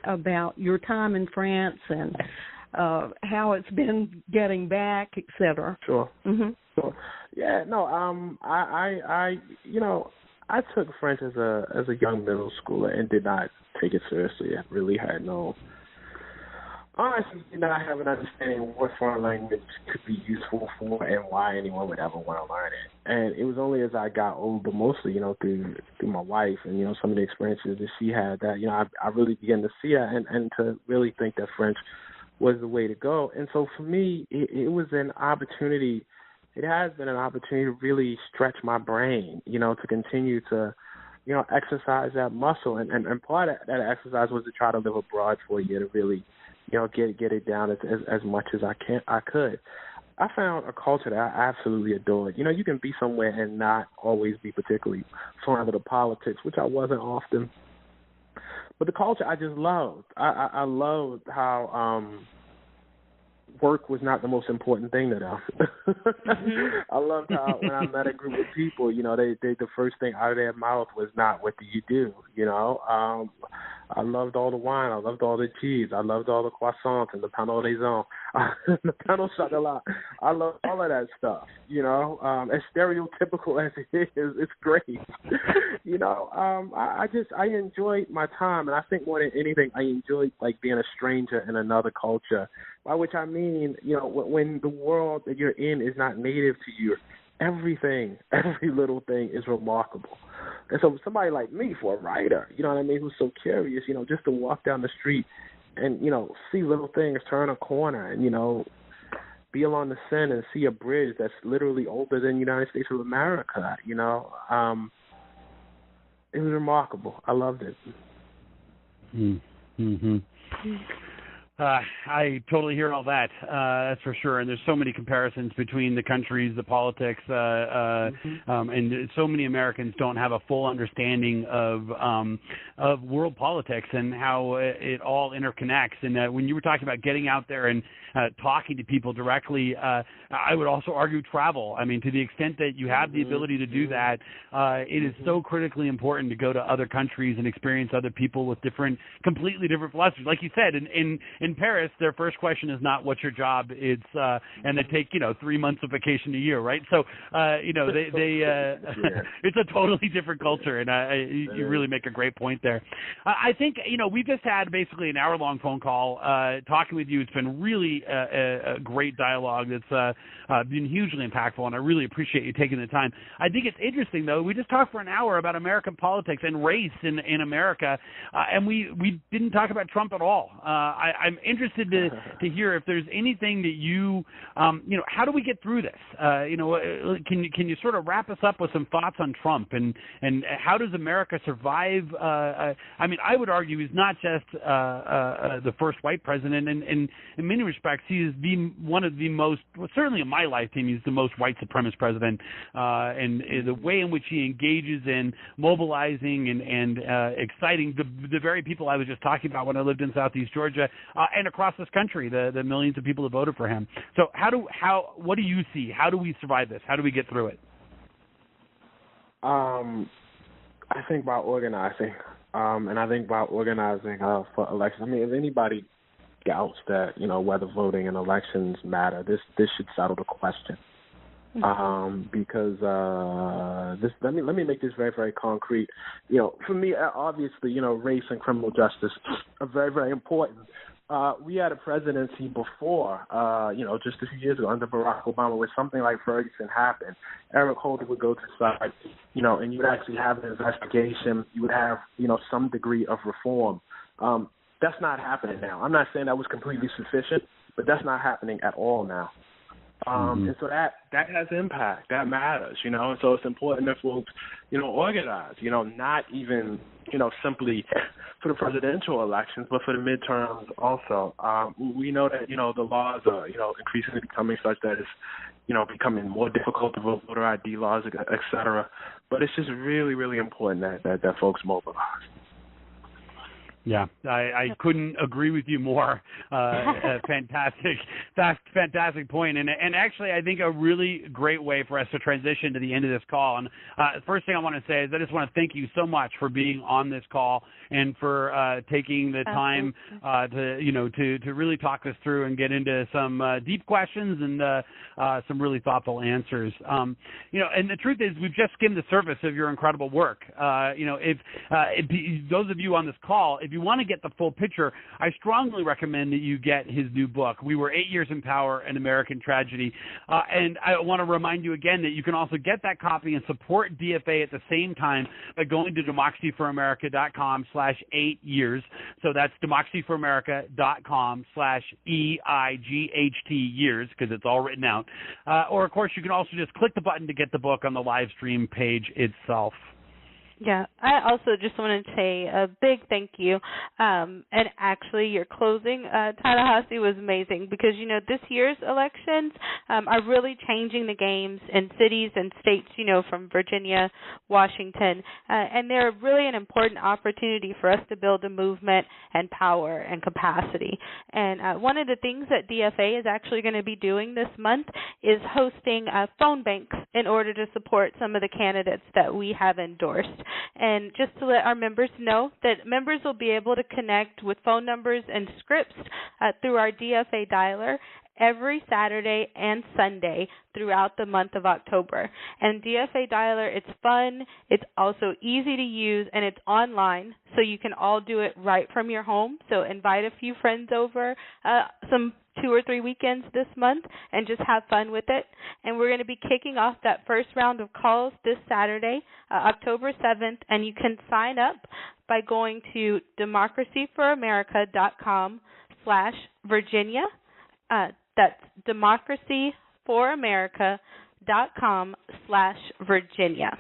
about your time in France and how it's been getting back, et cetera.
Sure. Yeah, no, I took French as a young middle schooler and did not take it seriously. I really had honestly did not have an understanding of what foreign language could be useful for and why anyone would ever want to learn it. And it was only as I got older, mostly, through my wife and, some of the experiences that she had that, I really began to see that and to really think that French was the way to go. And so for me, it was an opportunity. It has been an opportunity to really stretch my brain, to continue to, exercise that muscle. And part of that exercise was to try to live abroad for a year to really, get it down as much as I could. I found a culture that I absolutely adored. You can be somewhere and not always be particularly fond of the politics, which I wasn't often. But the culture I just loved. I loved how work was not the most important thing to them. I loved how when I met a group of people, they the first thing out of their mouth was not, what do you do? I loved all the wine. I loved all the cheese. I loved all the croissants and the pain au raisin, the pain au chocolat. I love all of that stuff. As stereotypical as it is, it's great. I enjoyed my time, and I think more than anything, I enjoyed being a stranger in another culture. By which I mean, when the world that you're in is not native to you, every little thing is remarkable. And so somebody like me, for a writer, who's so curious, just to walk down the street and, see little things, turn a corner and, be along the Seine and see a bridge that's literally older than the United States of America, it was remarkable. I loved it.
I totally hear all that. That's for sure. And there's so many comparisons between the countries, the politics, and so many Americans don't have a full understanding of world politics and how it all interconnects. And when you were talking about getting out there and talking to people directly, I would also argue travel. I mean, to the extent that you have the ability to do that, it is so critically important to go to other countries and experience other people with completely different philosophies. Like you said, in Paris, their first question is not what's your job. It's and they take 3 months of vacation a year, right? So they it's a totally different culture, and you really make a great point there. I think we just had basically an hour-long phone call talking with you. It's been really a great dialogue that's been hugely impactful, and I really appreciate you taking the time. I think it's interesting, though. We just talked for an hour about American politics and race in America, and we didn't talk about Trump at all. I'm interested to hear if there's anything that you how do we get through this? Can you sort of wrap us up with some thoughts on Trump and how does America survive? I would argue he's not just the first white president, and in many respects he is one of the most, certainly in my lifetime, he's the most white supremacist president, and the way in which he engages in mobilizing and exciting the very people I was just talking about when I lived in Southeast Georgia, and across this country, the millions of people that voted for him. So what do you see? How do we survive this? How do we get through it?
I think by organizing, and I think about organizing for elections. I mean, if anybody doubts that whether voting and elections matter, this should settle the question. Because let me make this very, very concrete. For me, obviously, race and criminal justice are very, very important. We had a presidency before, just a few years ago under Barack Obama, where something like Ferguson happened. Eric Holder would go to side, and you would actually have an investigation. You would have, some degree of reform. That's not happening now. I'm not saying that was completely sufficient, but that's not happening at all now. And so that has impact. That matters, you know. And so it's important that folks, you know, organize, you know, not even, you know, simply for the presidential elections, but for the midterms also. We know that, you know, the laws are, you know, increasingly becoming such that it's, you know, becoming more difficult to vote, voter ID laws, et cetera. But it's just really, really important that folks mobilize.
Yeah, I couldn't agree with you more. Fantastic point. And actually, I think a really great way for us to transition to the end of this call. And first thing I want to say is I just want to thank you so much for being on this call and for taking the time to really talk us through and get into some deep questions and some really thoughtful answers. You know, and the truth is we've just skimmed the surface of your incredible work. You know, if those of you on this call, if you want to get the full picture, I strongly recommend that you get his new book, We Were 8 Years in Power, An American Tragedy. And I want to remind you again that you can also get that copy and support DFA at the same time by going to democracyforamerica.com/8years. So that's democracyforamerica.com/EIGHT years, because it's all written out. Or, of course, you can also just click the button to get the book on the live stream page itself.
Yeah, I also just want to say a big thank you. And actually, your closing, Ta-Nehisi, was amazing because, you know, this year's elections are really changing the games in cities and states, you know, from Virginia, Washington. And they're really an important opportunity for us to build a movement and power and capacity. And one of the things that DFA is actually going to be doing this month is hosting phone banks in order to support some of the candidates that we have endorsed. And just to let our members know that members will be able to connect with phone numbers and scripts through our DFA dialer every Saturday and Sunday throughout the month of October. And DFA dialer, it's fun, it's also easy to use, and it's online, so you can all do it right from your home. So invite a few friends over, some 2 or 3 weekends this month, and just have fun with it. And we're going to be kicking off that first round of calls this Saturday, October 7th, and you can sign up by going to democracyforamerica.com/Virginia. That's democracyforamerica.com/Virginia.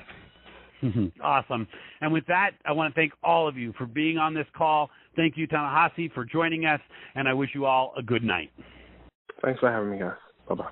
Awesome. And with that, I want to thank all of you for being on this call. Thank you, Ta-Nehisi, for joining us, and I wish you all a good night.
Thanks for having me, guys. Bye-bye.